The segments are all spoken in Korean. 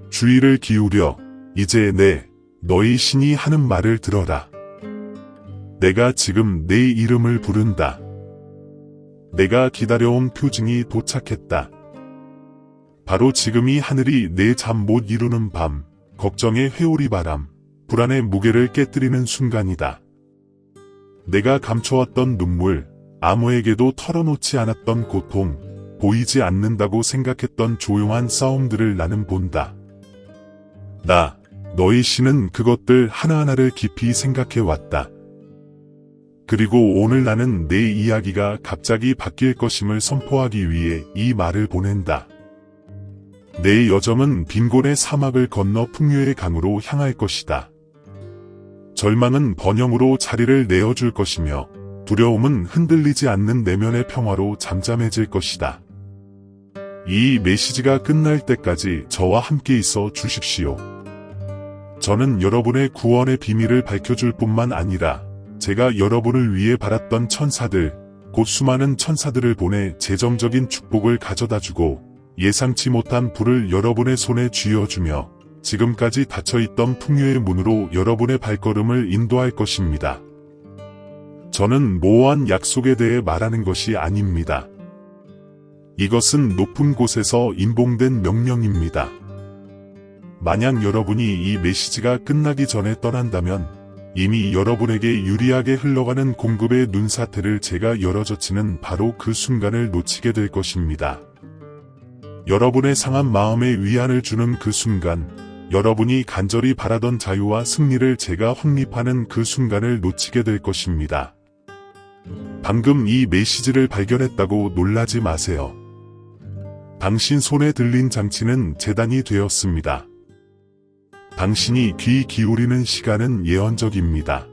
주의를 기울여 이제 너희 신이 하는 말을 들어라. 내가 지금 내 이름을 부른다. 내가 기다려온 표징이 도착했다. 바로 지금이 하늘이 내 잠 못 이루는 밤, 걱정의 회오리 바람, 불안의 무게를 깨뜨리는 순간이다. 내가 감춰왔던 눈물, 아무에게도 털어놓지 않았던 고통, 보이지 않는다고 생각했던 조용한 싸움들을 나는 본다. 너희 신은 그것들 하나하나를 깊이 생각해왔다. 그리고 오늘 나는 내 이야기가 갑자기 바뀔 것임을 선포하기 위해 이 말을 보낸다. 내 여정은 빈곤의 사막을 건너 풍요의 강으로 향할 것이다. 절망은 번영으로 자리를 내어줄 것이며 두려움은 흔들리지 않는 내면의 평화로 잠잠해질 것이다. 이 메시지가 끝날 때까지 저와 함께 있어 주십시오. 저는 여러분의 구원의 비밀을 밝혀줄 뿐만 아니라 제가 여러분을 위해 바랐던 천사들, 곧 수많은 천사들을 보내 재정적인 축복을 가져다주고 예상치 못한 불을 여러분의 손에 쥐어주며 지금까지 닫혀있던 풍요의 문으로 여러분의 발걸음을 인도할 것입니다. 저는 모호한 약속에 대해 말하는 것이 아닙니다. 이것은 높은 곳에서 인봉된 명령입니다. 만약 여러분이 이 메시지가 끝나기 전에 떠난다면 이미 여러분에게 유리하게 흘러가는 공급의 눈사태를 제가 열어젖히는 바로 그 순간을 놓치게 될 것입니다. 여러분의 상한 마음에 위안을 주는 그 순간, 여러분이 간절히 바라던 자유와 승리를 제가 확립하는 그 순간을 놓치게 될 것입니다. 방금 이 메시지를 발견했다고 놀라지 마세요. 당신 손에 들린 장치는 재단이 되었습니다. 당신이 귀 기울이는 시간은 예언적입니다.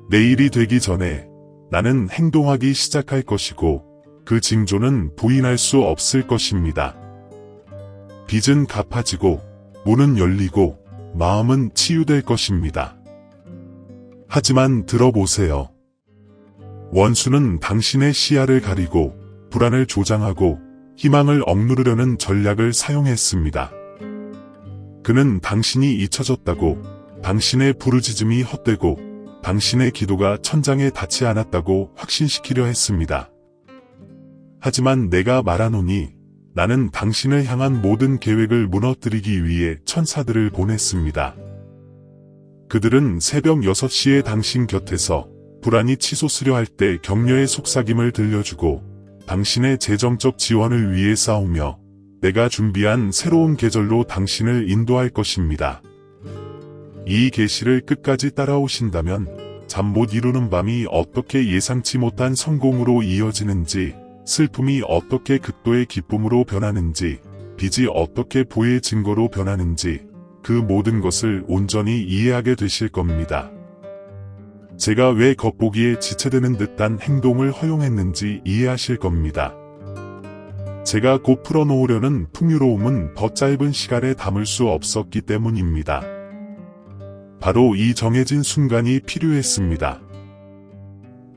내일이 되기 전에 나는 행동하기 시작할 것이고 그 징조는 부인할 수 없을 것입니다. 빚은 갚아지고 문은 열리고 마음은 치유될 것입니다. 하지만 들어보세요. 원수는 당신의 시야를 가리고 불안을 조장하고 희망을 억누르려는 전략을 사용했습니다. 그는 당신이 잊혀졌다고, 당신의 부르짖음이 헛되고 당신의 기도가 천장에 닿지 않았다고 확신시키려 했습니다. 하지만 내가 말하노니 나는 당신을 향한 모든 계획을 무너뜨리기 위해 천사들을 보냈습니다. 그들은 새벽 6시에 당신 곁에서 불안이 치솟으려 할 때 격려의 속삭임을 들려주고 당신의 재정적 지원을 위해 싸우며 내가 준비한 새로운 계절로 당신을 인도할 것입니다. 이 계시를 끝까지 따라오신다면 잠 못 이루는 밤이 어떻게 예상치 못한 성공으로 이어지는지, 슬픔이 어떻게 극도의 기쁨으로 변하는지, 빚이 어떻게 부의 증거로 변하는지 그 모든 것을 온전히 이해하게 되실 겁니다. 제가 왜 겉보기에 지체되는 듯한 행동을 허용했는지 이해하실 겁니다. 제가 곧 풀어놓으려는 풍요로움은 더 짧은 시간에 담을 수 없었기 때문입니다. 바로 이 정해진 순간이 필요했습니다.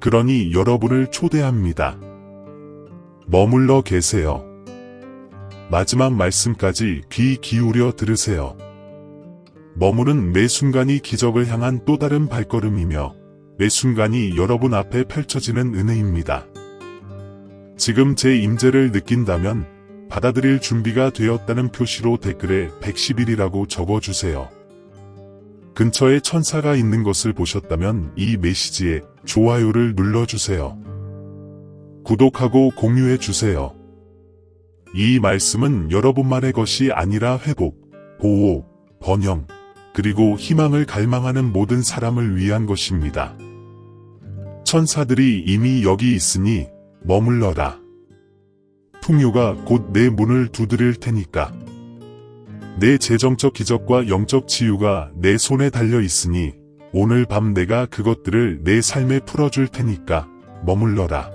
그러니 여러분을 초대합니다. 머물러 계세요. 마지막 말씀까지 귀 기울여 들으세요. 머무는 매 순간이 기적을 향한 또 다른 발걸음이며 매 순간이 여러분 앞에 펼쳐지는 은혜입니다. 지금 제 임재를 느낀다면 받아들일 준비가 되었다는 표시로 댓글에 110일이라고 적어주세요. 근처에 천사가 있는 것을 보셨다면 이 메시지에 좋아요를 눌러주세요. 구독하고 공유해주세요. 이 말씀은 여러분만의 것이 아니라 회복, 보호, 번영, 그리고 희망을 갈망하는 모든 사람을 위한 것입니다. 천사들이 이미 여기 있으니 머물러라. 풍요가 곧 내 문을 두드릴 테니까. 내 재정적 기적과 영적 치유가 내 손에 달려 있으니 오늘 밤 내가 그것들을 내 삶에 풀어줄 테니까 머물러라.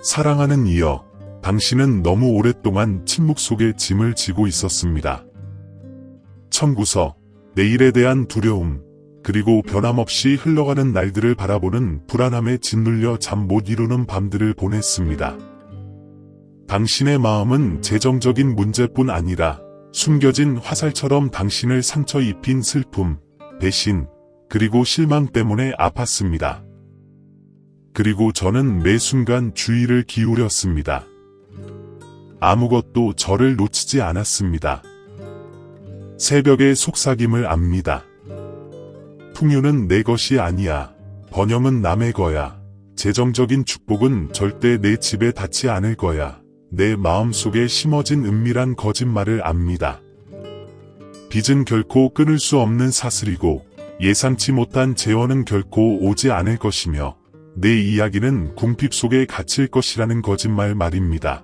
사랑하는 이여, 당신은 너무 오랫동안 침묵 속에 짐을 지고 있었습니다. 청구서, 내일에 대한 두려움, 그리고 변함없이 흘러가는 날들을 바라보는 불안함에 짓눌려 잠 못 이루는 밤들을 보냈습니다. 당신의 마음은 재정적인 문제뿐 아니라 숨겨진 화살처럼 당신을 상처 입힌 슬픔, 배신, 그리고 실망 때문에 아팠습니다. 그리고 저는 매 순간 주의를 기울였습니다. 아무것도 저를 놓치지 않았습니다. 새벽의 속삭임을 압니다. 풍요는 내 것이 아니야. 번영은 남의 거야. 재정적인 축복은 절대 내 집에 닿지 않을 거야. 내 마음속에 심어진 은밀한 거짓말을 압니다. 빚은 결코 끊을 수 없는 사슬이고 예상치 못한 재원은 결코 오지 않을 것이며 내 이야기는 궁핍 속에 갇힐 것이라는 거짓말 말입니다.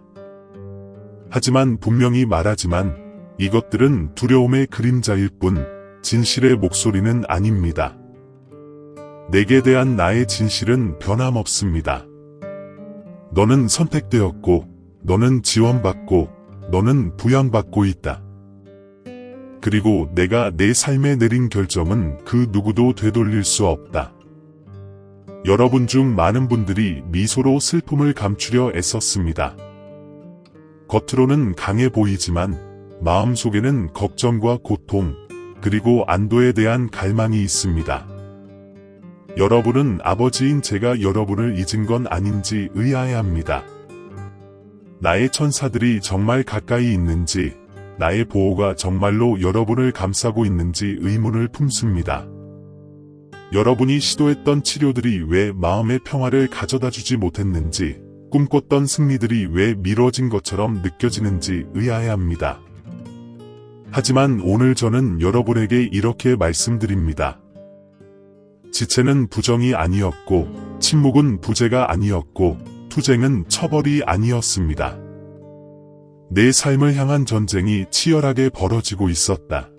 하지만 분명히 말하지만 이것들은 두려움의 그림자일 뿐 진실의 목소리는 아닙니다. 내게 대한 나의 진실은 변함없습니다. 너는 선택되었고 너는 지원받고 너는 부양받고 있다. 그리고 내가 내 삶에 내린 결정은 그 누구도 되돌릴 수 없다. 여러분 중 많은 분들이 미소로 슬픔을 감추려 애썼습니다. 겉으로는 강해 보이지만 마음속에는 걱정과 고통, 그리고 안도에 대한 갈망이 있습니다. 여러분은 아버지인 제가 여러분을 잊은 건 아닌지 의아해합니다. 나의 천사들이 정말 가까이 있는지, 나의 보호가 정말로 여러분을 감싸고 있는지 의문을 품습니다. 여러분이 시도했던 치료들이 왜 마음의 평화를 가져다주지 못했는지, 꿈꿨던 승리들이 왜 미뤄진 것처럼 느껴지는지 의아해합니다. 하지만 오늘 저는 여러분에게 이렇게 말씀드립니다. 지체는 부정이 아니었고, 침묵은 부재가 아니었고, 투쟁은 처벌이 아니었습니다. 내 삶을 향한 전쟁이 치열하게 벌어지고 있었다.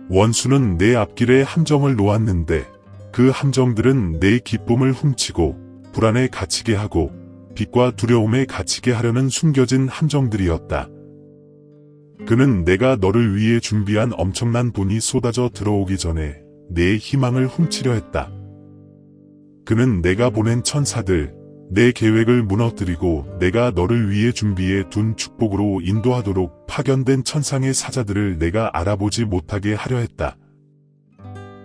원수는 내 앞길에 함정을 놓았는데 그 함정들은 내 기쁨을 훔치고 불안에 갇히게 하고 빛과 두려움에 갇히게 하려는 숨겨진 함정들이었다. 그는 내가 너를 위해 준비한 엄청난 돈이 쏟아져 들어오기 전에 내 희망을 훔치려 했다. 그는 내가 보낸 천사들, 내 계획을 무너뜨리고 내가 너를 위해 준비해 둔 축복으로 인도하도록 파견된 천상의 사자들을 내가 알아보지 못하게 하려 했다.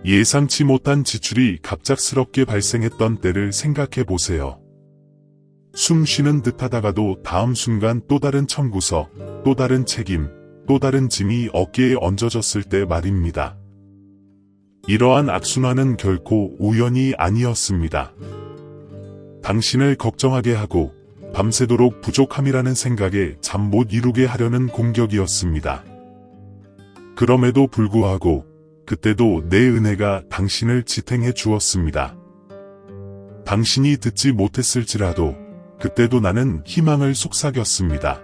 예상치 못한 지출이 갑작스럽게 발생했던 때를 생각해 보세요. 숨 쉬는 듯 하다가도 다음 순간 또 다른 청구서, 또 다른 책임, 또 다른 짐이 어깨에 얹어졌을 때 말입니다. 이러한 악순환은 결코 우연이 아니었습니다. 당신을 걱정하게 하고 밤새도록 부족함이라는 생각에 잠 못 이루게 하려는 공격이었습니다. 그럼에도 불구하고 그때도 내 은혜가 당신을 지탱해 주었습니다. 당신이 듣지 못했을지라도 그때도 나는 희망을 속삭였습니다.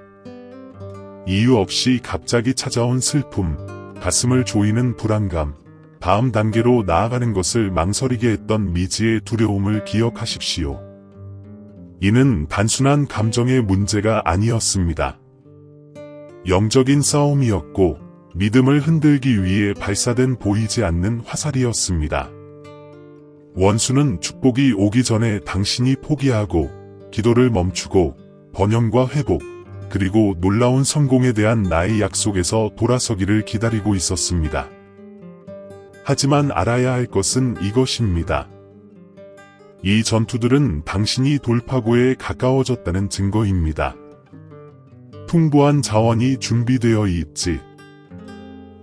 이유 없이 갑자기 찾아온 슬픔, 가슴을 조이는 불안감, 다음 단계로 나아가는 것을 망설이게 했던 미지의 두려움을 기억하십시오. 이는 단순한 감정의 문제가 아니었습니다. 영적인 싸움이었고 믿음을 흔들기 위해 발사된 보이지 않는 화살이었습니다. 원수는 축복이 오기 전에 당신이 포기하고 기도를 멈추고 번영과 회복, 그리고 놀라운 성공에 대한 나의 약속에서 돌아서기를 기다리고 있었습니다. 하지만 알아야 할 것은 이것입니다. 이 전투들은 당신이 돌파구에 가까워졌다는 증거입니다. 풍부한 자원이 준비되어 있지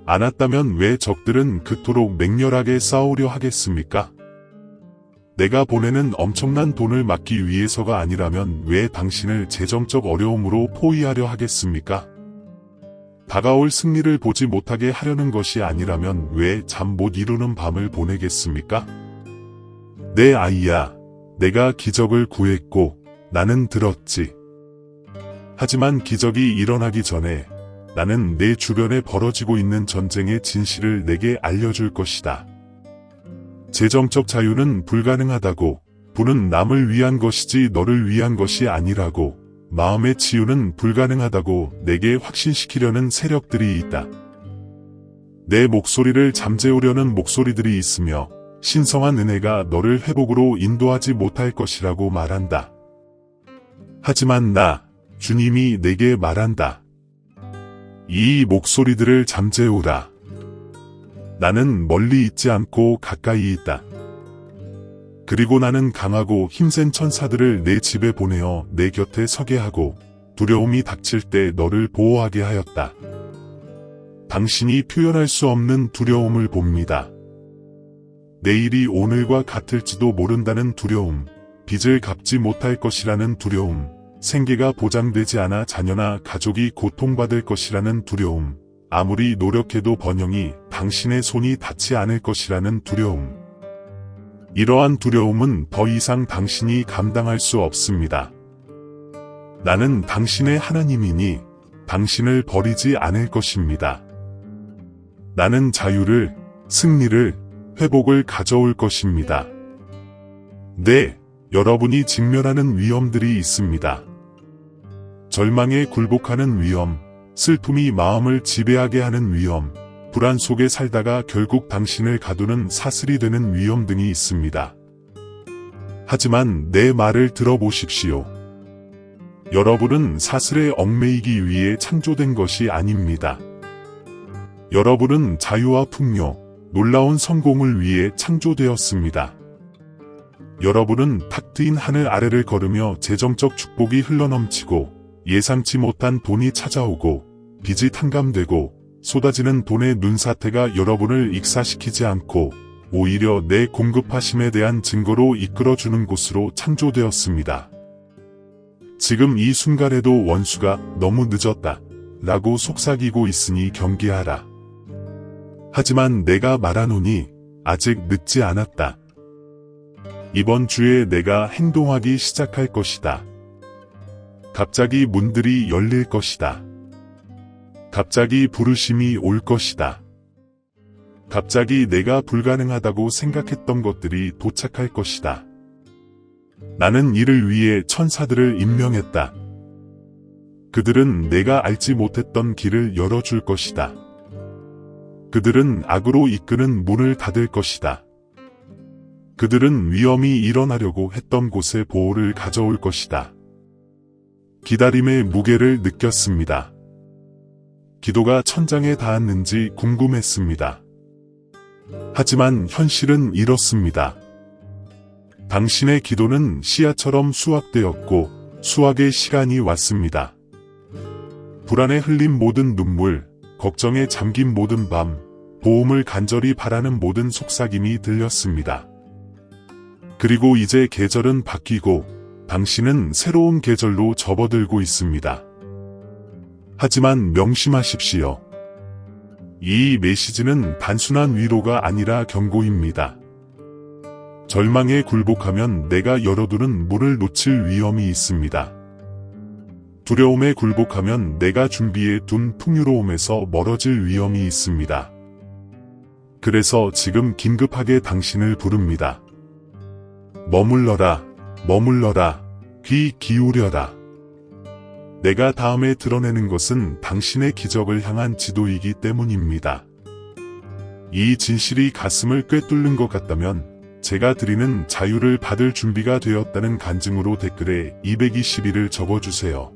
않았다면 왜 적들은 그토록 맹렬하게 싸우려 하겠습니까? 내가 보내는 엄청난 돈을 막기 위해서가 아니라면 왜 당신을 재정적 어려움으로 포위하려 하겠습니까? 다가올 승리를 보지 못하게 하려는 것이 아니라면 왜 잠 못 이루는 밤을 보내겠습니까? 내 아이야, 내가 기적을 구했고 나는 들었지. 하지만 기적이 일어나기 전에 나는 내 주변에 벌어지고 있는 전쟁의 진실을 내게 알려줄 것이다. 재정적 자유는 불가능하다고, 부는 남을 위한 것이지 너를 위한 것이 아니라고, 마음의 치유는 불가능하다고 내게 확신시키려는 세력들이 있다. 내 목소리를 잠재우려는 목소리들이 있으며 신성한 은혜가 너를 회복으로 인도하지 못할 것이라고 말한다. 하지만 나, 주님이 내게 말한다. 이 목소리들을 잠재우라. 나는 멀리 있지 않고 가까이 있다. 그리고 나는 강하고 힘센 천사들을 내 집에 보내어 내 곁에 서게 하고 두려움이 닥칠 때 너를 보호하게 하였다. 당신이 표현할 수 없는 두려움을 봅니다. 내일이 오늘과 같을지도 모른다는 두려움, 빚을 갚지 못할 것이라는 두려움, 생계가 보장되지 않아 자녀나 가족이 고통받을 것이라는 두려움, 아무리 노력해도 번영이 당신의 손이 닿지 않을 것이라는 두려움. 이러한 두려움은 더 이상 당신이 감당할 수 없습니다. 나는 당신의 하나님이니 당신을 버리지 않을 것입니다. 나는 자유를, 승리를, 회복을 가져올 것입니다. 네, 여러분이 직면하는 위험들이 있습니다. 절망에 굴복하는 위험, 슬픔이 마음을 지배하게 하는 위험, 불안 속에 살다가 결국 당신을 가두는 사슬이 되는 위험 등이 있습니다. 하지만 내 말을 들어보십시오. 여러분은 사슬에 얽매이기 위해 창조된 것이 아닙니다. 여러분은 자유와 풍요, 놀라운 성공을 위해 창조되었습니다. 여러분은 탁 트인 하늘 아래를 걸으며 재정적 축복이 흘러넘치고 예상치 못한 돈이 찾아오고 빚이 탕감되고 쏟아지는 돈의 눈사태가 여러분을 익사시키지 않고 오히려 내 공급하심에 대한 증거로 이끌어주는 곳으로 창조되었습니다. 지금 이 순간에도 원수가 너무 늦었다 라고 속삭이고 있으니 경계하라. 하지만 내가 말하노니 아직 늦지 않았다. 이번 주에 내가 행동하기 시작할 것이다. 갑자기 문들이 열릴 것이다. 갑자기 부르심이 올 것이다. 갑자기 내가 불가능하다고 생각했던 것들이 도착할 것이다. 나는 이를 위해 천사들을 임명했다. 그들은 내가 알지 못했던 길을 열어줄 것이다. 그들은 악으로 이끄는 문을 닫을 것이다. 그들은 위험이 일어나려고 했던 곳에 보호를 가져올 것이다. 기다림의 무게를 느꼈습니다. 기도가 천장에 닿았는지 궁금했습니다. 하지만 현실은 이렇습니다. 당신의 기도는 씨앗처럼 수확되었고 수확의 시간이 왔습니다. 불안에 흘린 모든 눈물, 걱정에 잠긴 모든 밤, 도움을 간절히 바라는 모든 속삭임이 들렸습니다. 그리고 이제 계절은 바뀌고 당신은 새로운 계절로 접어들고 있습니다. 하지만 명심하십시오. 이 메시지는 단순한 위로가 아니라 경고입니다. 절망에 굴복하면 내가 열어두는 문을 놓칠 위험이 있습니다. 두려움에 굴복하면 내가 준비해 둔 풍요로움에서 멀어질 위험이 있습니다. 그래서 지금 긴급하게 당신을 부릅니다. 머물러라, 머물러라, 귀 기울여라. 내가 다음에 드러내는 것은 당신의 기적을 향한 지도이기 때문입니다. 이 진실이 가슴을 꿰뚫는 것 같다면 제가 드리는 자유를 받을 준비가 되었다는 간증으로 댓글에 221을 적어주세요.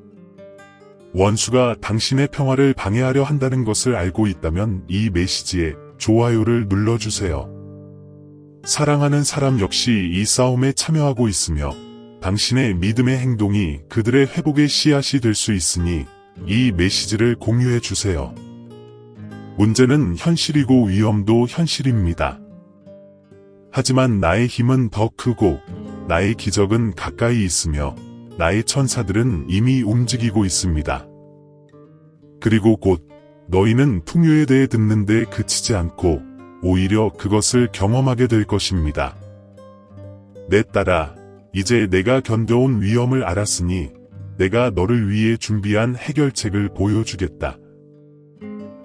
원수가 당신의 평화를 방해하려 한다는 것을 알고 있다면 이 메시지에 좋아요를 눌러주세요. 사랑하는 사람 역시 이 싸움에 참여하고 있으며 당신의 믿음의 행동이 그들의 회복의 씨앗이 될 수 있으니 이 메시지를 공유해 주세요. 문제는 현실이고 위험도 현실입니다. 하지만 나의 힘은 더 크고 나의 기적은 가까이 있으며 나의 천사들은 이미 움직이고 있습니다. 그리고 곧 너희는 풍요에 대해 듣는데 그치지 않고 오히려 그것을 경험하게 될 것입니다. 내 딸아, 이제 내가 견뎌온 위험을 알았으니 내가 너를 위해 준비한 해결책을 보여주겠다.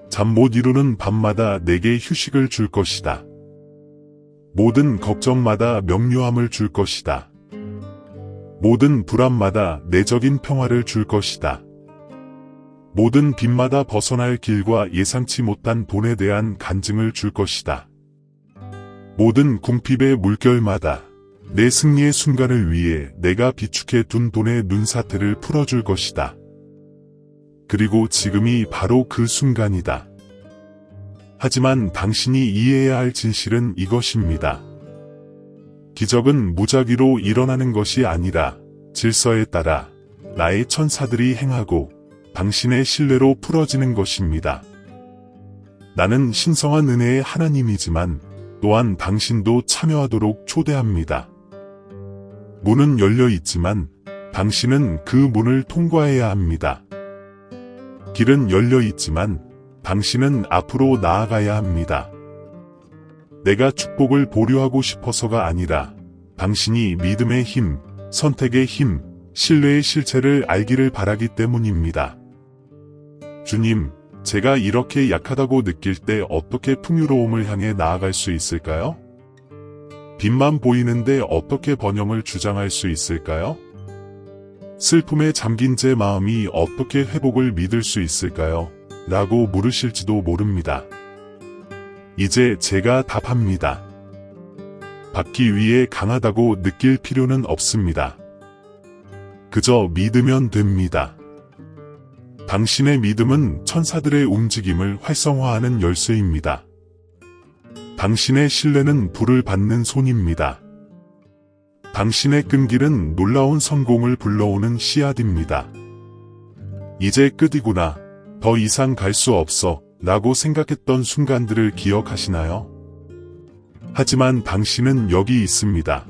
잠 못 이루는 밤마다 내게 휴식을 줄 것이다. 모든 걱정마다 명료함을 줄 것이다. 모든 불안마다 내적인 평화를 줄 것이다. 모든 빚마다 벗어날 길과 예상치 못한 돈에 대한 간증을 줄 것이다. 모든 궁핍의 물결마다 내 승리의 순간을 위해 내가 비축해 둔 돈의 눈사태를 풀어줄 것이다. 그리고 지금이 바로 그 순간이다. 하지만 당신이 이해해야 할 진실은 이것입니다. 기적은 무작위로 일어나는 것이 아니라 질서에 따라 나의 천사들이 행하고 당신의 신뢰로 풀어지는 것입니다. 나는 신성한 은혜의 하나님이지만 또한 당신도 참여하도록 초대합니다. 문은 열려 있지만 당신은 그 문을 통과해야 합니다. 길은 열려 있지만 당신은 앞으로 나아가야 합니다. 내가 축복을 보류하고 싶어서가 아니라 당신이 믿음의 힘, 선택의 힘, 신뢰의 실체를 알기를 바라기 때문입니다. 주님, 제가 이렇게 약하다고 느낄 때 어떻게 풍요로움을 향해 나아갈 수 있을까요? 빛만 보이는데 어떻게 번영을 주장할 수 있을까요? 슬픔에 잠긴 제 마음이 어떻게 회복을 믿을 수 있을까요? 라고 물으실지도 모릅니다. 이제 제가 답합니다. 받기 위해 강하다고 느낄 필요는 없습니다. 그저 믿으면 됩니다. 당신의 믿음은 천사들의 움직임을 활성화하는 열쇠입니다. 당신의 신뢰는 불을 받는 손입니다. 당신의 끈길은 놀라운 성공을 불러오는 씨앗입니다. 이제 끝이구나. 더 이상 갈 수 없어. 라고 생각했던 순간들을 기억하시나요? 하지만 당신은 여기 있습니다.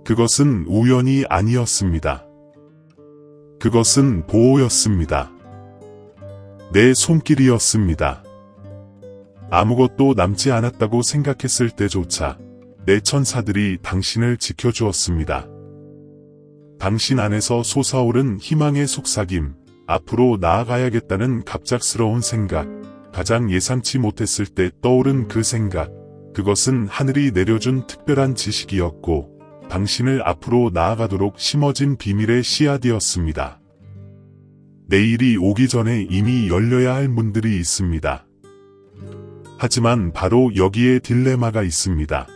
그것은 우연이 아니었습니다. 그것은 보호였습니다. 내 손길이었습니다. 아무것도 남지 않았다고 생각했을 때조차 내 천사들이 당신을 지켜주었습니다. 당신 안에서 솟아오른 희망의 속삭임, 앞으로 나아가야겠다는 갑작스러운 생각, 가장 예상치 못했을 때 떠오른 그 생각, 그것은 하늘이 내려준 특별한 지식이었고 당신을 앞으로 나아가도록 심어진 비밀의 씨앗이었습니다. 내일이 오기 전에 이미 열려야 할 문들이 있습니다. 하지만 바로 여기에 딜레마가 있습니다.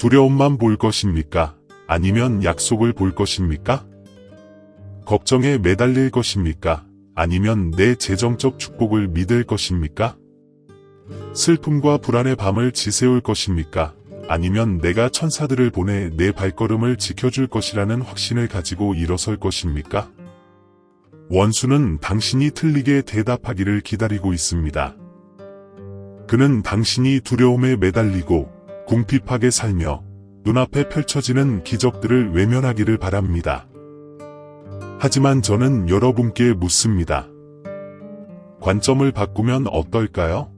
두려움만 볼 것입니까? 아니면 약속을 볼 것입니까? 걱정에 매달릴 것입니까? 아니면 내 재정적 축복을 믿을 것입니까? 슬픔과 불안의 밤을 지새울 것입니까? 아니면 내가 천사들을 보내 내 발걸음을 지켜줄 것이라는 확신을 가지고 일어설 것입니까? 원수는 당신이 틀리게 대답하기를 기다리고 있습니다. 그는 당신이 두려움에 매달리고 궁핍하게 살며 눈앞에 펼쳐지는 기적들을 외면하기를 바랍니다. 하지만 저는 여러분께 묻습니다. 관점을 바꾸면 어떨까요?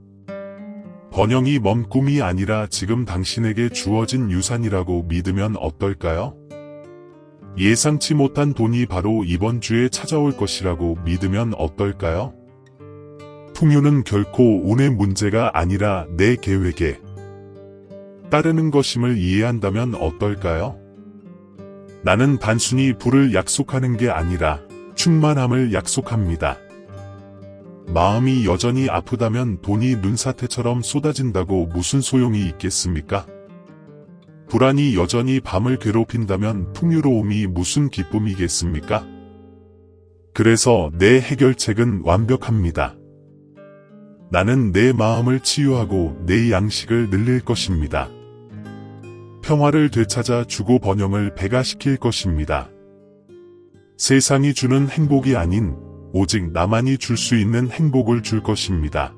번영이 먼 꿈이 아니라 지금 당신에게 주어진 유산이라고 믿으면 어떨까요? 예상치 못한 돈이 바로 이번 주에 찾아올 것이라고 믿으면 어떨까요? 풍요는 결코 운의 문제가 아니라 내 계획에 따르는 것임을 이해한다면 어떨까요? 나는 단순히 부를 약속하는 게 아니라 충만함을 약속합니다. 마음이 여전히 아프다면 돈이 눈사태처럼 쏟아진다고 무슨 소용이 있겠습니까? 불안이 여전히 밤을 괴롭힌다면 풍요로움이 무슨 기쁨이겠습니까? 그래서 내 해결책은 완벽합니다. 나는 내 마음을 치유하고 내 양식을 늘릴 것입니다. 평화를 되찾아 주고 번영을 배가시킬 것입니다. 세상이 주는 행복이 아닌 오직 나만이 줄 수 있는 행복을 줄 것입니다.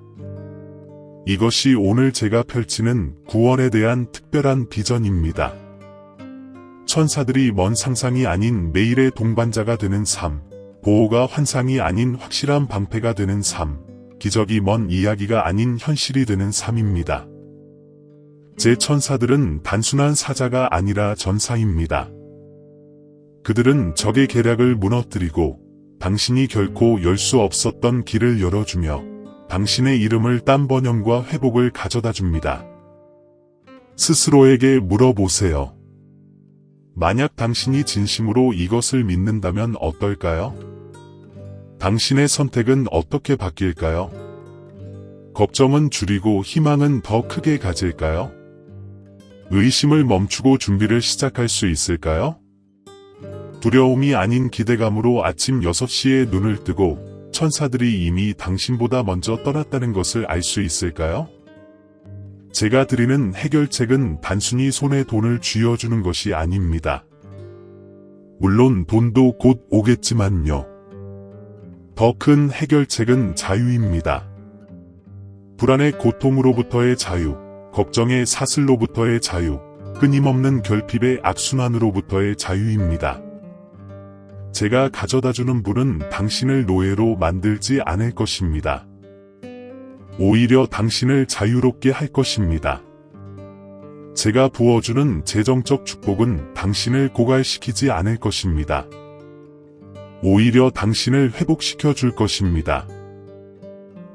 이것이 오늘 제가 펼치는 구원에 대한 특별한 비전입니다. 천사들이 먼 상상이 아닌 매일의 동반자가 되는 삶, 보호가 환상이 아닌 확실한 방패가 되는 삶, 기적이 먼 이야기가 아닌 현실이 되는 삶입니다. 제 천사들은 단순한 사자가 아니라 전사입니다. 그들은 적의 계략을 무너뜨리고 당신이 결코 열 수 없었던 길을 열어주며 당신의 이름을 딴 번영과 회복을 가져다 줍니다. 스스로에게 물어보세요. 만약 당신이 진심으로 이것을 믿는다면 어떨까요? 당신의 선택은 어떻게 바뀔까요? 걱정은 줄이고 희망은 더 크게 가질까요? 의심을 멈추고 준비를 시작할 수 있을까요? 두려움이 아닌 기대감으로 아침 6시에 눈을 뜨고 천사들이 이미 당신보다 먼저 떠났다는 것을 알 수 있을까요? 제가 드리는 해결책은 단순히 손에 돈을 쥐어주는 것이 아닙니다. 물론 돈도 곧 오겠지만요. 더 큰 해결책은 자유입니다. 불안의 고통으로부터의 자유, 걱정의 사슬로부터의 자유, 끊임없는 결핍의 악순환으로부터의 자유입니다. 제가 가져다주는 불은 당신을 노예로 만들지 않을 것입니다. 오히려 당신을 자유롭게 할 것입니다. 제가 부어주는 재정적 축복은 당신을 고갈시키지 않을 것입니다. 오히려 당신을 회복시켜 줄 것입니다.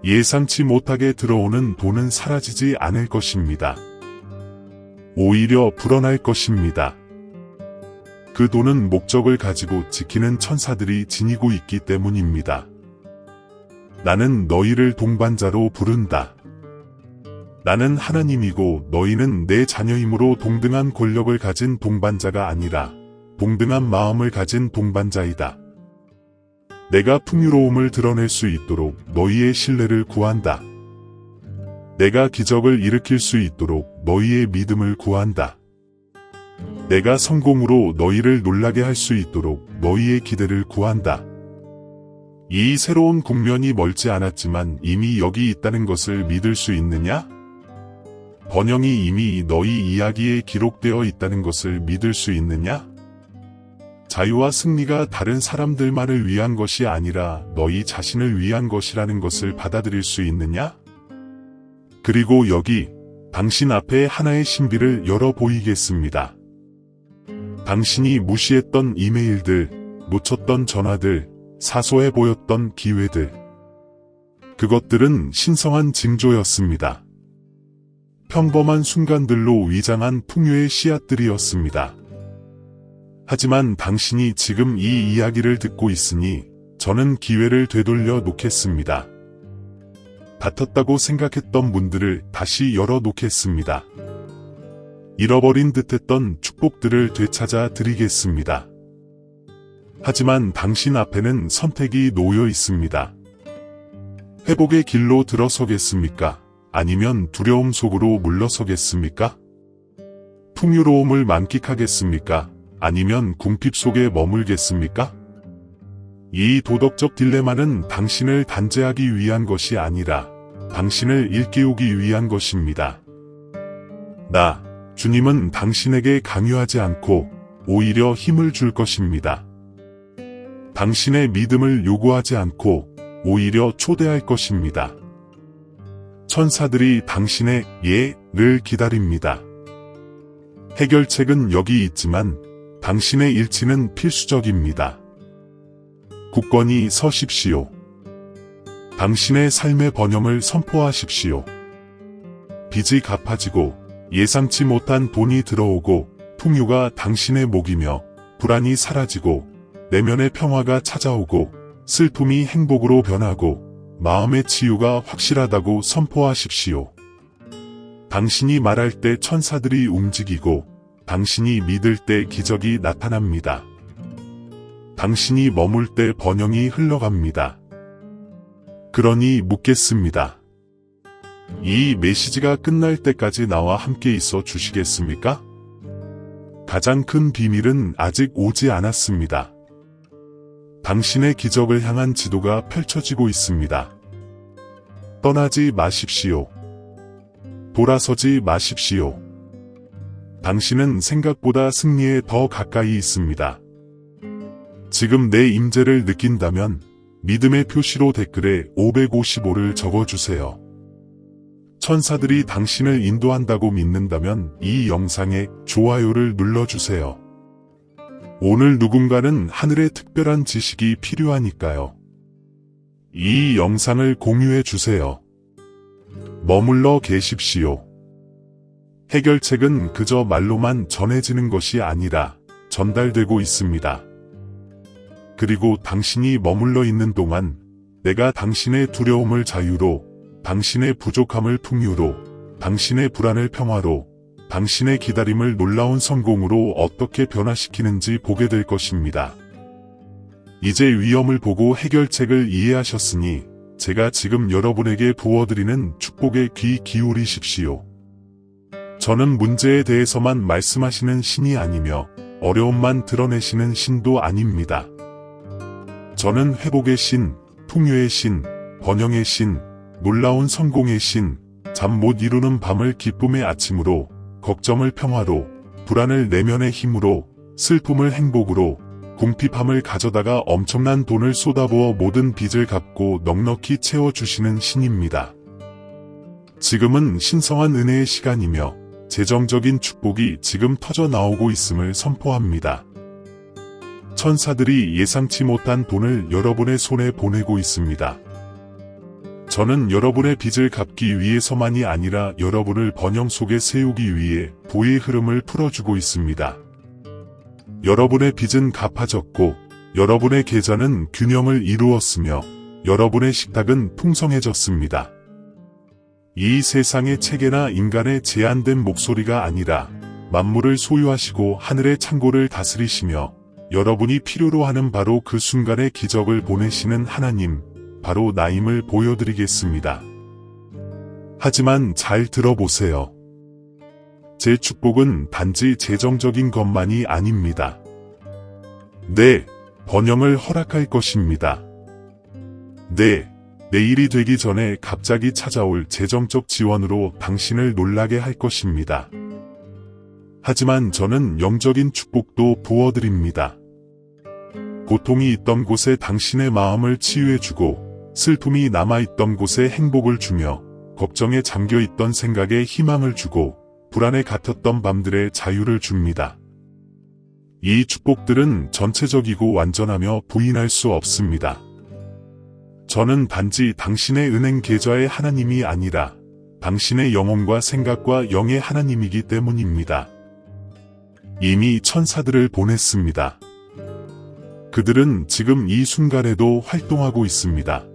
예상치 못하게 들어오는 돈은 사라지지 않을 것입니다. 오히려 불어날 것입니다. 그 돈은 목적을 가지고 지키는 천사들이 지니고 있기 때문입니다. 나는 너희를 동반자로 부른다. 나는 하나님이고 너희는 내 자녀이므로 동등한 권력을 가진 동반자가 아니라 동등한 마음을 가진 동반자이다. 내가 풍요로움을 드러낼 수 있도록 너희의 신뢰를 구한다. 내가 기적을 일으킬 수 있도록 너희의 믿음을 구한다. 내가 성공으로 너희를 놀라게 할 수 있도록 너희의 기대를 구한다. 이 새로운 국면이 멀지 않았지만 이미 여기 있다는 것을 믿을 수 있느냐? 번영이 이미 너희 이야기에 기록되어 있다는 것을 믿을 수 있느냐? 자유와 승리가 다른 사람들만을 위한 것이 아니라 너희 자신을 위한 것이라는 것을 받아들일 수 있느냐? 그리고 여기 당신 앞에 하나의 신비를 열어 보이겠습니다. 당신이 무시했던 이메일들, 놓쳤던 전화들, 사소해 보였던 기회들. 그것들은 신성한 징조였습니다. 평범한 순간들로 위장한 풍요의 씨앗들이었습니다. 하지만 당신이 지금 이 이야기를 듣고 있으니 저는 기회를 되돌려 놓겠습니다. 닫혔다고 생각했던 문들을 다시 열어 놓겠습니다. 잃어버린 듯했던 축복들을 되찾아 드리겠습니다. 하지만 당신 앞에는 선택이 놓여 있습니다. 회복의 길로 들어서겠습니까? 아니면 두려움 속으로 물러서겠습니까? 풍요로움을 만끽하겠습니까? 아니면 궁핍 속에 머물겠습니까? 이 도덕적 딜레마는 당신을 단죄하기 위한 것이 아니라 당신을 일깨우기 위한 것입니다. 주님은 당신에게 강요하지 않고 오히려 힘을 줄 것입니다. 당신의 믿음을 요구하지 않고 오히려 초대할 것입니다. 천사들이 당신의 예를 기다립니다. 해결책은 여기 있지만 당신의 일치는 필수적입니다. 굳건히 서십시오. 당신의 삶의 번영을 선포하십시오. 빚이 갚아지고 예상치 못한 돈이 들어오고 풍요가 당신의 목이며 불안이 사라지고 내면의 평화가 찾아오고 슬픔이 행복으로 변하고 마음의 치유가 확실하다고 선포하십시오. 당신이 말할 때 천사들이 움직이고 당신이 믿을 때 기적이 나타납니다. 당신이 머물 때 번영이 흘러갑니다. 그러니 묻겠습니다. 이 메시지가 끝날 때까지 나와 함께 있어 주시겠습니까? 가장 큰 비밀은 아직 오지 않았습니다. 당신의 기적을 향한 지도가 펼쳐지고 있습니다. 떠나지 마십시오. 돌아서지 마십시오. 당신은 생각보다 승리에 더 가까이 있습니다. 지금 내 임재를 느낀다면 믿음의 표시로 댓글에 555를 적어주세요. 천사들이 당신을 인도한다고 믿는다면 이 영상에 좋아요를 눌러주세요. 오늘 누군가는 하늘의 특별한 지식이 필요하니까요. 이 영상을 공유해주세요. 머물러 계십시오. 해결책은 그저 말로만 전해지는 것이 아니라 전달되고 있습니다. 그리고 당신이 머물러 있는 동안 내가 당신의 두려움을 자유로, 당신의 부족함을 풍요로, 당신의 불안을 평화로, 당신의 기다림을 놀라운 성공으로 어떻게 변화시키는지 보게 될 것입니다. 이제 위험을 보고 해결책을 이해하셨으니 제가 지금 여러분에게 부어드리는 축복에 귀 기울이십시오. 저는 문제에 대해서만 말씀하시는 신이 아니며 어려움만 드러내시는 신도 아닙니다. 저는 회복의 신, 풍요의 신, 번영의 신, 놀라운 성공의 신, 잠 못 이루는 밤을 기쁨의 아침으로, 걱정을 평화로, 불안을 내면의 힘으로, 슬픔을 행복으로, 궁핍함을 가져다가 엄청난 돈을 쏟아부어 모든 빚을 갚고 넉넉히 채워주시는 신입니다. 지금은 신성한 은혜의 시간이며 재정적인 축복이 지금 터져 나오고 있음을 선포합니다. 천사들이 예상치 못한 돈을 여러분의 손에 보내고 있습니다. 저는 여러분의 빚을 갚기 위해서만이 아니라 여러분을 번영 속에 세우기 위해 부의 흐름을 풀어주고 있습니다. 여러분의 빚은 갚아졌고 여러분의 계좌는 균형을 이루었으며 여러분의 식탁은 풍성해졌습니다. 이 세상의 체계나 인간의 제한된 목소리가 아니라 만물을 소유하시고 하늘의 창고를 다스리시며 여러분이 필요로 하는 바로 그 순간에 기적을 보내시는 하나님, 바로 나임을 보여드리겠습니다. 하지만 잘 들어보세요. 제 축복은 단지 재정적인 것만이 아닙니다. 네, 번영을 허락할 것입니다. 네, 내일이 되기 전에 갑자기 찾아올 재정적 지원으로 당신을 놀라게 할 것입니다. 하지만 저는 영적인 축복도 부어드립니다. 고통이 있던 곳에 당신의 마음을 치유해주고 슬픔이 남아있던 곳에 행복을 주며 걱정에 잠겨있던 생각에 희망을 주고 불안에 갇혔던 밤들의 자유를 줍니다. 이 축복들은 전체적이고 완전하며 부인할 수 없습니다. 저는 단지 당신의 은행 계좌의 하나님이 아니라 당신의 영혼과 생각과 영의 하나님이기 때문입니다. 이미 천사들을 보냈습니다. 그들은 지금 이 순간에도 활동하고 있습니다.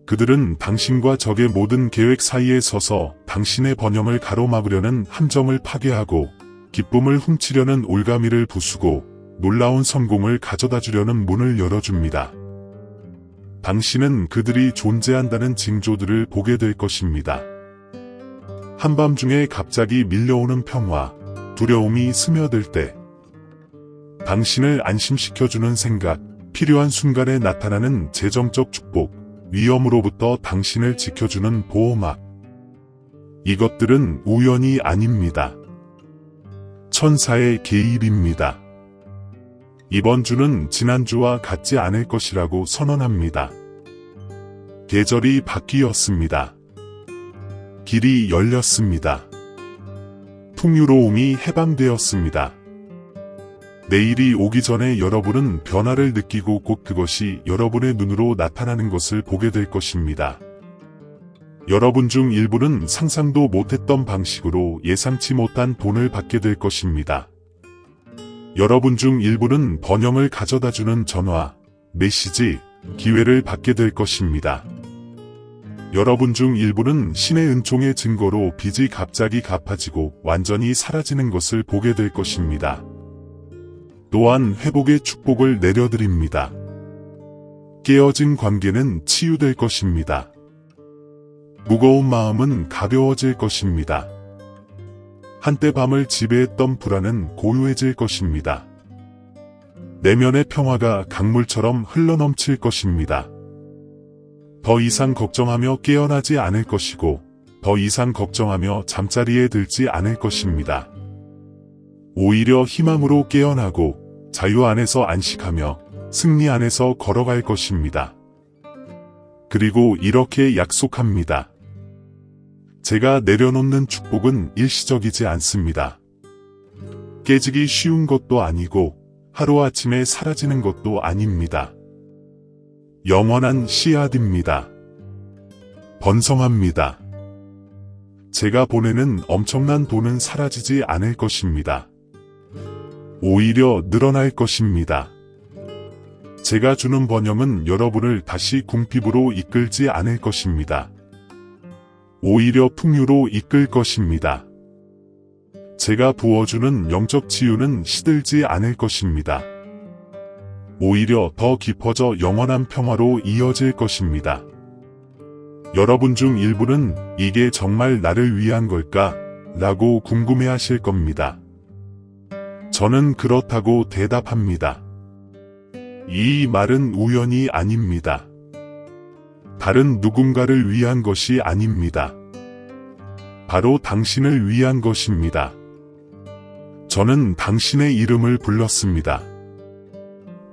그들은 당신과 적의 모든 계획 사이에 서서 당신의 번영을 가로막으려는 함정을 파괴하고 기쁨을 훔치려는 올가미를 부수고 놀라운 성공을 가져다 주려는 문을 열어줍니다. 당신은 그들이 존재한다는 징조들을 보게 될 것입니다. 한밤중에 갑자기 밀려오는 평화, 두려움이 스며들 때 당신을 안심시켜주는 생각, 필요한 순간에 나타나는 재정적 축복, 위험으로부터 당신을 지켜주는 보호막. 이것들은 우연이 아닙니다. 천사의 개입입니다. 이번 주는 지난주와 같지 않을 것이라고 선언합니다. 계절이 바뀌었습니다. 길이 열렸습니다. 풍요로움이 해방되었습니다. 내일이 오기 전에 여러분은 변화를 느끼고 곧 그것이 여러분의 눈으로 나타나는 것을 보게 될 것입니다. 여러분 중 일부는 상상도 못했던 방식으로 예상치 못한 돈을 받게 될 것입니다. 여러분 중 일부는 번영을 가져다주는 전화, 메시지, 기회를 받게 될 것입니다. 여러분 중 일부는 신의 은총의 증거로 빚이 갑자기 갚아지고 완전히 사라지는 것을 보게 될 것입니다. 또한 회복의 축복을 내려드립니다. 깨어진 관계는 치유될 것입니다. 무거운 마음은 가벼워질 것입니다. 한때 밤을 지배했던 불안은 고요해질 것입니다. 내면의 평화가 강물처럼 흘러넘칠 것입니다. 더 이상 걱정하며 깨어나지 않을 것이고 더 이상 걱정하며 잠자리에 들지 않을 것입니다. 오히려 희망으로 깨어나고 자유 안에서 안식하며 승리 안에서 걸어갈 것입니다. 그리고 이렇게 약속합니다. 제가 내려놓는 축복은 일시적이지 않습니다. 깨지기 쉬운 것도 아니고 하루아침에 사라지는 것도 아닙니다. 영원한 씨앗입니다. 번성합니다. 제가 보내는 엄청난 돈은 사라지지 않을 것입니다. 오히려 늘어날 것입니다. 제가 주는 번영은 여러분을 다시 궁핍으로 이끌지 않을 것입니다. 오히려 풍요로 이끌 것입니다. 제가 부어주는 영적 치유는 시들지 않을 것입니다. 오히려 더 깊어져 영원한 평화로 이어질 것입니다. 여러분 중 일부는 이게 정말 나를 위한 걸까? 라고 궁금해하실 겁니다. 저는 그렇다고 대답합니다. 이 말은 우연이 아닙니다. 다른 누군가를 위한 것이 아닙니다. 바로 당신을 위한 것입니다. 저는 당신의 이름을 불렀습니다.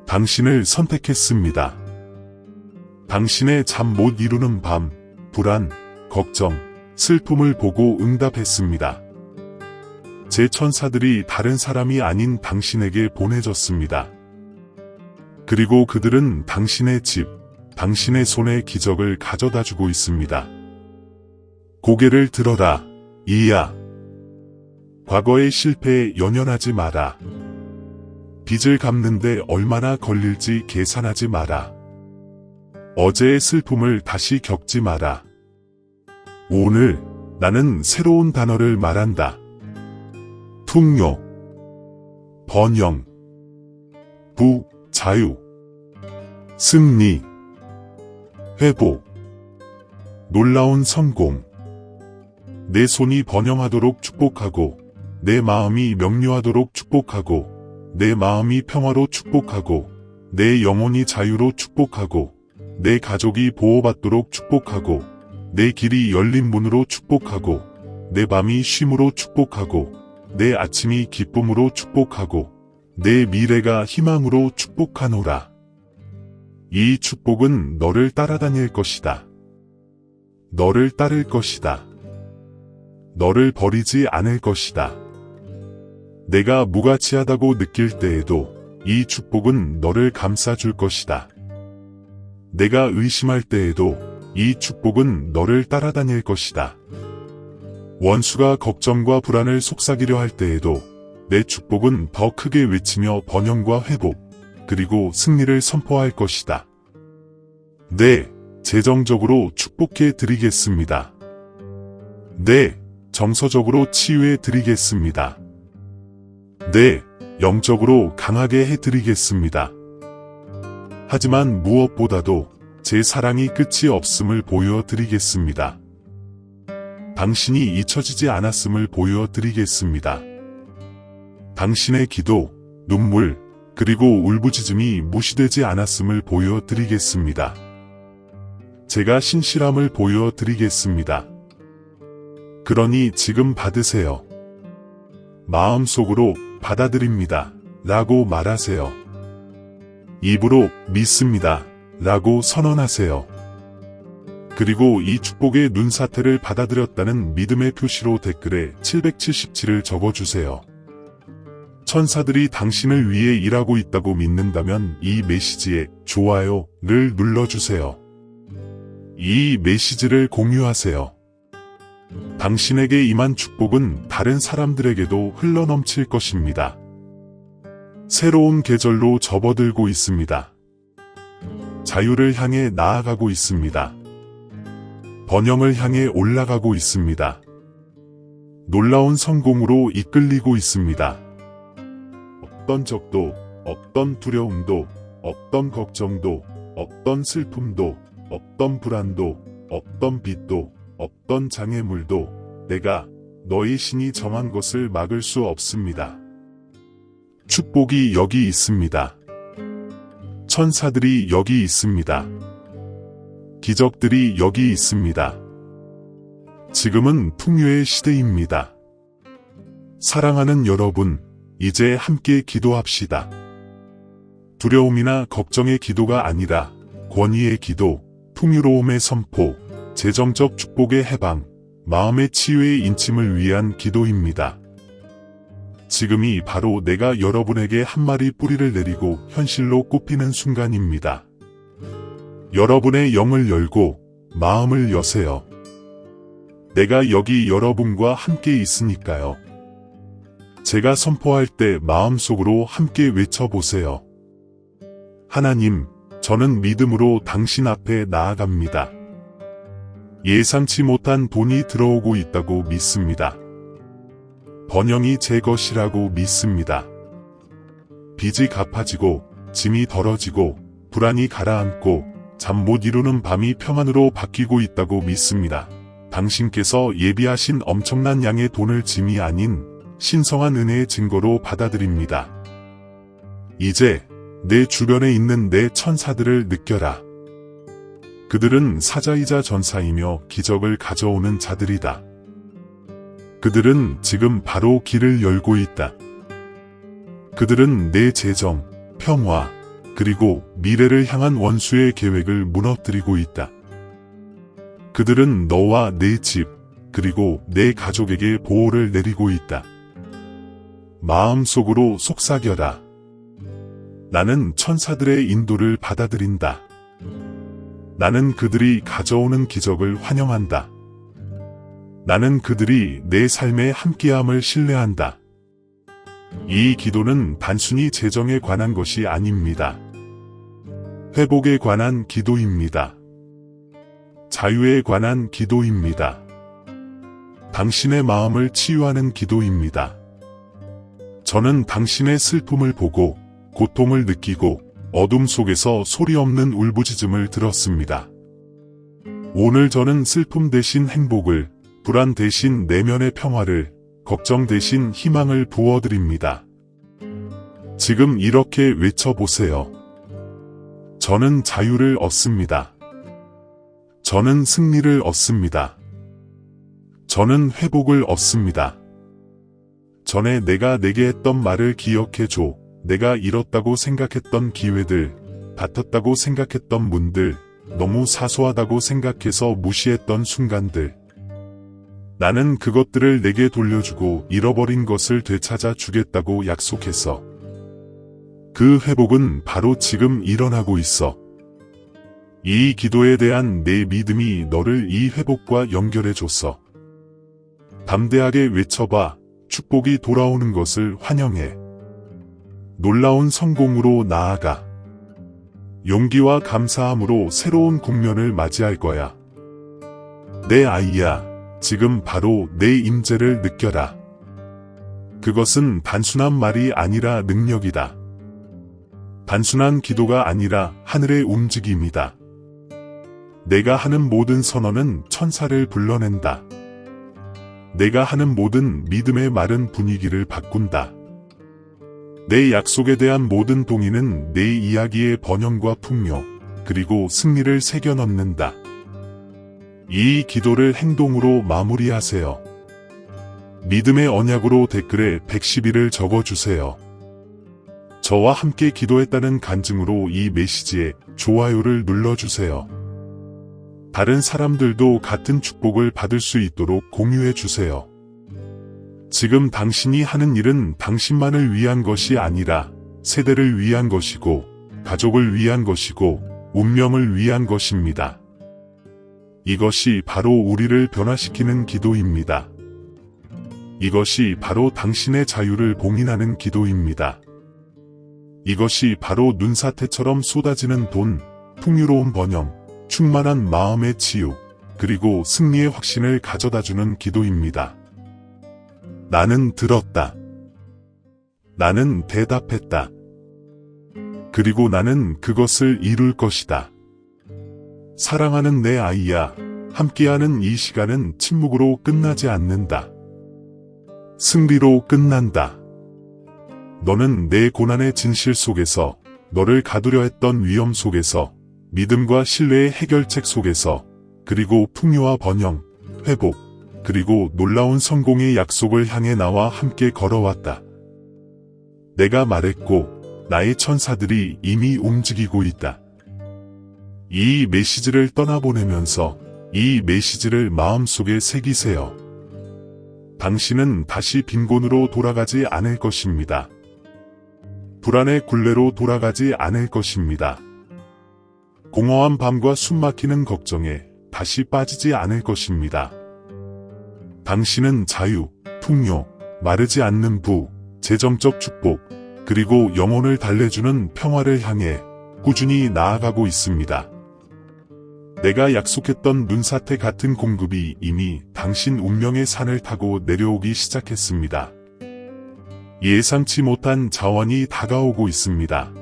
당신을 선택했습니다. 당신의 잠 못 이루는 밤, 불안, 걱정, 슬픔을 보고 응답했습니다. 제 천사들이 다른 사람이 아닌 당신에게 보내졌습니다. 그리고 그들은 당신의 집, 당신의 손에 기적을 가져다 주고 있습니다. 고개를 들어라, 이야. 과거의 실패에 연연하지 마라. 빚을 갚는데 얼마나 걸릴지 계산하지 마라. 어제의 슬픔을 다시 겪지 마라. 오늘 나는 새로운 단어를 말한다. 풍요, 번영, 자유, 승리, 회복, 놀라운 성공. 내 손이 번영하도록 축복하고, 내 마음이 명료하도록 축복하고, 내 마음이 평화로 축복하고, 내 영혼이 자유로 축복하고, 내 가족이 보호받도록 축복하고, 내 길이 열린 문으로 축복하고, 내 밤이 쉼으로 축복하고, 내 아침이 기쁨으로 축복하고, 내 미래가 희망으로 축복하노라. 이 축복은 너를 따라다닐 것이다. 너를 따를 것이다. 너를 버리지 않을 것이다. 내가 무가치하다고 느낄 때에도 이 축복은 너를 감싸줄 것이다. 내가 의심할 때에도 이 축복은 너를 따라다닐 것이다. 원수가 걱정과 불안을 속삭이려 할 때에도 내 축복은 더 크게 외치며 번영과 회복, 그리고 승리를 선포할 것이다. 네, 재정적으로 축복해 드리겠습니다. 네, 정서적으로 치유해 드리겠습니다. 네, 영적으로 강하게 해 드리겠습니다. 하지만 무엇보다도 제 사랑이 끝이 없음을 보여드리겠습니다. 당신이 잊혀지지 않았음을 보여드리겠습니다. 당신의 기도, 눈물, 그리고 울부짖음이 무시되지 않았음을 보여드리겠습니다. 제가 신실함을 보여드리겠습니다. 그러니 지금 받으세요. 마음속으로 받아들입니다. 라고 말하세요. 입으로 믿습니다. 라고 선언하세요. 그리고 이 축복의 눈사태를 받아들였다는 믿음의 표시로 댓글에 777을 적어주세요. 천사들이 당신을 위해 일하고 있다고 믿는다면 이 메시지에 좋아요를 눌러주세요. 이 메시지를 공유하세요. 당신에게 임한 축복은 다른 사람들에게도 흘러넘칠 것입니다. 새로운 계절로 접어들고 있습니다. 자유를 향해 나아가고 있습니다. 번영을 향해 올라가고 있습니다. 놀라운 성공으로 이끌리고 있습니다. 어떤 적도, 어떤 두려움도, 어떤 걱정도, 어떤 슬픔도, 어떤 불안도, 어떤 빚도, 어떤 장애물도 내가 너희 신이 정한 것을 막을 수 없습니다. 축복이 여기 있습니다. 천사들이 여기 있습니다. 기적들이 여기 있습니다. 지금은 풍요의 시대입니다. 사랑하는 여러분, 이제 함께 기도합시다. 두려움이나 걱정의 기도가 아니라 권위의 기도, 풍요로움의 선포, 재정적 축복의 해방, 마음의 치유의 인침을 위한 기도입니다. 지금이 바로 내가 여러분에게 한 마리 뿌리를 내리고 현실로 꽃피는 순간입니다. 여러분의 영을 열고 마음을 여세요. 내가 여기 여러분과 함께 있으니까요. 제가 선포할 때 마음속으로 함께 외쳐보세요. 하나님, 저는 믿음으로 당신 앞에 나아갑니다. 예상치 못한 돈이 들어오고 있다고 믿습니다. 번영이 제 것이라고 믿습니다. 빚이 갚아지고 짐이 덜어지고 불안이 가라앉고 잠 못 이루는 밤이 평안으로 바뀌고 있다고 믿습니다. 당신께서 예비하신 엄청난 양의 돈을 짐이 아닌 신성한 은혜의 증거로 받아들입니다. 이제 내 주변에 있는 내 천사들을 느껴라. 그들은 사자이자 전사이며 기적을 가져오는 자들이다. 그들은 지금 바로 길을 열고 있다. 그들은 내 재정, 평화, 그리고 미래를 향한 원수의 계획을 무너뜨리고 있다. 그들은 너와 내 집, 그리고 내 가족에게 보호를 내리고 있다. 마음속으로 속삭여라. 나는 천사들의 인도를 받아들인다. 나는 그들이 가져오는 기적을 환영한다. 나는 그들이 내 삶에 함께함을 신뢰한다. 이 기도는 단순히 재정에 관한 것이 아닙니다. 회복에 관한 기도입니다. 자유에 관한 기도입니다. 당신의 마음을 치유하는 기도입니다. 저는 당신의 슬픔을 보고 고통을 느끼고 어둠 속에서 소리 없는 울부짖음을 들었습니다. 오늘 저는 슬픔 대신 행복을, 불안 대신 내면의 평화를, 걱정 대신 희망을 부어드립니다. 지금 이렇게 외쳐보세요. 저는 자유를 얻습니다. 저는 승리를 얻습니다. 저는 회복을 얻습니다. 전에 내가 내게 했던 말을 기억해줘. 내가 잃었다고 생각했던 기회들, 다퉜다고 생각했던 문들, 너무 사소하다고 생각해서 무시했던 순간들. 나는 그것들을 내게 돌려주고 잃어버린 것을 되찾아 주겠다고 약속했어. 그 회복은 바로 지금 일어나고 있어. 이 기도에 대한 내 믿음이 너를 이 회복과 연결해줬어. 담대하게 외쳐봐. 축복이 돌아오는 것을 환영해. 놀라운 성공으로 나아가. 용기와 감사함으로 새로운 국면을 맞이할 거야. 내 아이야, 지금 바로 내 임재를 느껴라. 그것은 단순한 말이 아니라 능력이다. 단순한 기도가 아니라 하늘의 움직임이다. 내가 하는 모든 선언은 천사를 불러낸다. 내가 하는 모든 믿음의 말은 분위기를 바꾼다. 내 약속에 대한 모든 동의는 내 이야기의 번영과 풍요, 그리고 승리를 새겨 넣는다. 이 기도를 행동으로 마무리하세요. 믿음의 언약으로 댓글에 110일을 적어주세요. 저와 함께 기도했다는 간증으로 이 메시지에 좋아요를 눌러주세요. 다른 사람들도 같은 축복을 받을 수 있도록 공유해주세요. 지금 당신이 하는 일은 당신만을 위한 것이 아니라 세대를 위한 것이고, 가족을 위한 것이고, 운명을 위한 것입니다. 이것이 바로 우리를 변화시키는 기도입니다. 이것이 바로 당신의 자유를 봉인하는 기도입니다. 이것이 바로 눈사태처럼 쏟아지는 돈, 풍요로운 번영, 충만한 마음의 치유, 그리고 승리의 확신을 가져다주는 기도입니다. 나는 들었다. 나는 대답했다. 그리고 나는 그것을 이룰 것이다. 사랑하는 내 아이야, 함께하는 이 시간은 침묵으로 끝나지 않는다. 승리로 끝난다. 너는 내 고난의 진실 속에서, 너를 가두려 했던 위험 속에서, 믿음과 신뢰의 해결책 속에서, 그리고 풍요와 번영, 회복, 그리고 놀라운 성공의 약속을 향해 나와 함께 걸어왔다. 내가 말했고, 나의 천사들이 이미 움직이고 있다. 이 메시지를 떠나보내면서 이 메시지를 마음속에 새기세요. 당신은 다시 빈곤으로 돌아가지 않을 것입니다. 불안의 굴레로 돌아가지 않을 것입니다. 공허한 밤과 숨막히는 걱정에 다시 빠지지 않을 것입니다. 당신은 자유, 풍요, 마르지 않는 부, 재정적 축복, 그리고 영혼을 달래주는 평화를 향해 꾸준히 나아가고 있습니다. 내가 약속했던 눈사태 같은 공급이 이미 당신 운명의 산을 타고 내려오기 시작했습니다. 예상치 못한 자원이 다가오고 있습니다.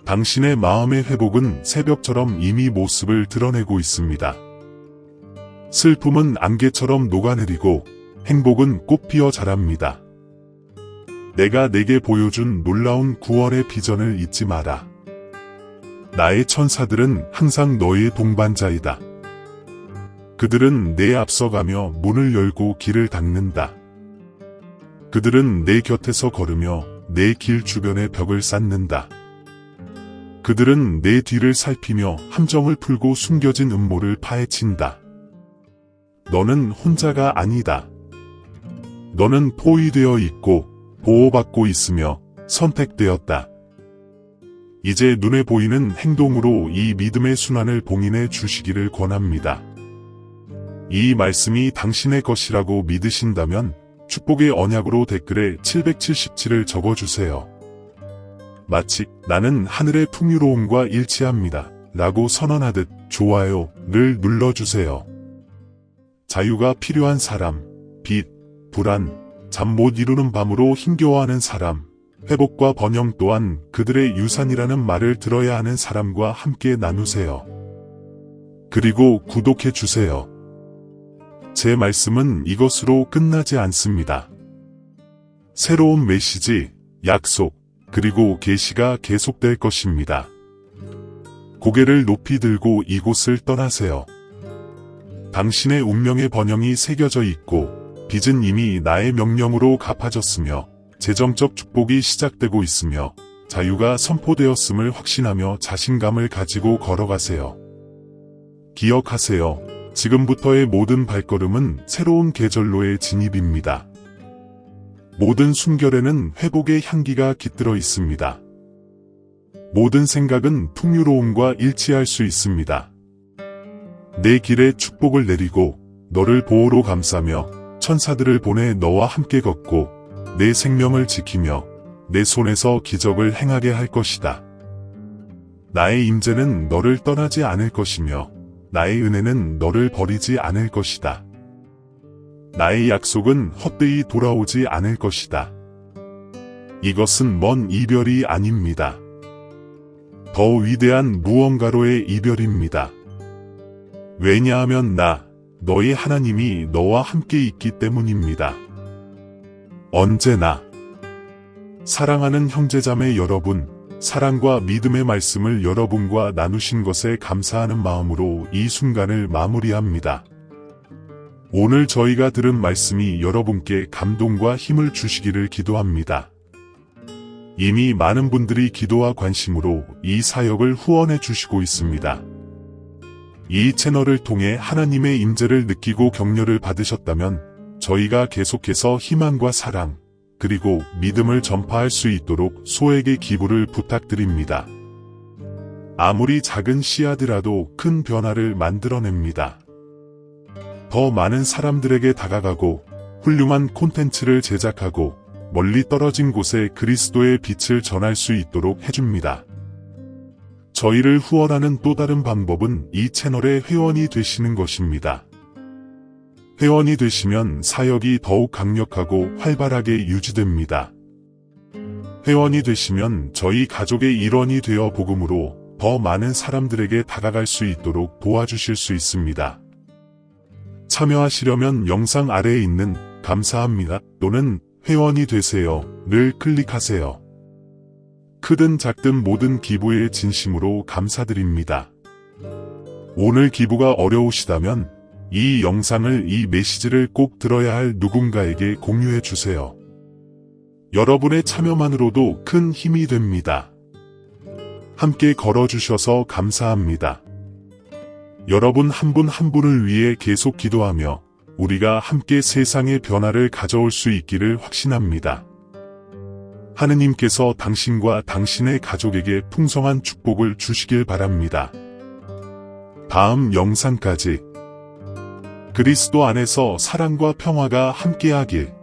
당신의 마음의 회복은 새벽처럼 이미 모습을 드러내고 있습니다. 슬픔은 안개처럼 녹아내리고 행복은 꽃피어 자랍니다. 내가 내게 보여준 놀라운 구원의 비전을 잊지 마라. 나의 천사들은 항상 너의 동반자이다. 그들은 내 앞서가며 문을 열고 길을 닦는다. 그들은 내 곁에서 걸으며 내 길 주변에 벽을 쌓는다. 그들은 내 뒤를 살피며 함정을 풀고 숨겨진 음모를 파헤친다. 너는 혼자가 아니다. 너는 포위되어 있고 보호받고 있으며 선택되었다. 이제 눈에 보이는 행동으로 이 믿음의 순환을 봉인해 주시기를 권합니다. 이 말씀이 당신의 것이라고 믿으신다면 축복의 언약으로 댓글에 777을 적어주세요. 마치 나는 하늘의 풍요로움과 일치합니다 라고 선언하듯 좋아요를 눌러주세요. 자유가 필요한 사람, 빚, 불안, 잠 못 이루는 밤으로 힘겨워하는 사람, 회복과 번영 또한 그들의 유산이라는 말을 들어야 하는 사람과 함께 나누세요. 그리고 구독해주세요. 제 말씀은 이것으로 끝나지 않습니다. 새로운 메시지, 약속, 그리고 계시가 계속될 것입니다. 고개를 높이 들고 이곳을 떠나세요. 당신의 운명의 번영이 새겨져 있고 빚은 이미 나의 명령으로 갚아졌으며 재정적 축복이 시작되고 있으며 자유가 선포되었음을 확신하며 자신감을 가지고 걸어가세요. 기억하세요. 지금부터의 모든 발걸음은 새로운 계절로의 진입입니다. 모든 숨결에는 회복의 향기가 깃들어 있습니다. 모든 생각은 풍요로움과 일치할 수 있습니다. 내 길에 축복을 내리고 너를 보호로 감싸며 천사들을 보내 너와 함께 걷고 내 생명을 지키며 내 손에서 기적을 행하게 할 것이다. 나의 임재는 너를 떠나지 않을 것이며 나의 은혜는 너를 버리지 않을 것이다. 나의 약속은 헛되이 돌아오지 않을 것이다. 이것은 먼 이별이 아닙니다. 더 위대한 무언가로의 이별입니다. 왜냐하면 너의 하나님이 너와 함께 있기 때문입니다. 언제나 사랑하는 형제자매 여러분, 사랑과 믿음의 말씀을 여러분과 나누신 것에 감사하는 마음으로 이 순간을 마무리합니다. 오늘 저희가 들은 말씀이 여러분께 감동과 힘을 주시기를 기도합니다. 이미 많은 분들이 기도와 관심으로 이 사역을 후원해 주시고 있습니다. 이 채널을 통해 하나님의 임재를 느끼고 격려를 받으셨다면 저희가 계속해서 희망과 사랑, 그리고 믿음을 전파할 수 있도록 소액의 기부를 부탁드립니다. 아무리 작은 씨앗이라도 큰 변화를 만들어냅니다. 더 많은 사람들에게 다가가고 훌륭한 콘텐츠를 제작하고 멀리 떨어진 곳에 그리스도의 빛을 전할 수 있도록 해줍니다. 저희를 후원하는 또 다른 방법은 이 채널의 회원이 되시는 것입니다. 회원이 되시면 사역이 더욱 강력하고 활발하게 유지됩니다. 회원이 되시면 저희 가족의 일원이 되어 복음으로 더 많은 사람들에게 다가갈 수 있도록 도와주실 수 있습니다. 참여하시려면 영상 아래에 있는 감사합니다 또는 회원이 되세요를 클릭하세요. 크든 작든 모든 기부에 진심으로 감사드립니다. 오늘 기부가 어려우시다면 이 영상을, 이 메시지를 꼭 들어야 할 누군가에게 공유해 주세요. 여러분의 참여만으로도 큰 힘이 됩니다. 함께 걸어주셔서 감사합니다. 여러분 한 분 한 분을 위해 계속 기도하며 우리가 함께 세상의 변화를 가져올 수 있기를 확신합니다. 하느님께서 당신과 당신의 가족에게 풍성한 축복을 주시길 바랍니다. 다음 영상까지 그리스도 안에서 사랑과 평화가 함께하길.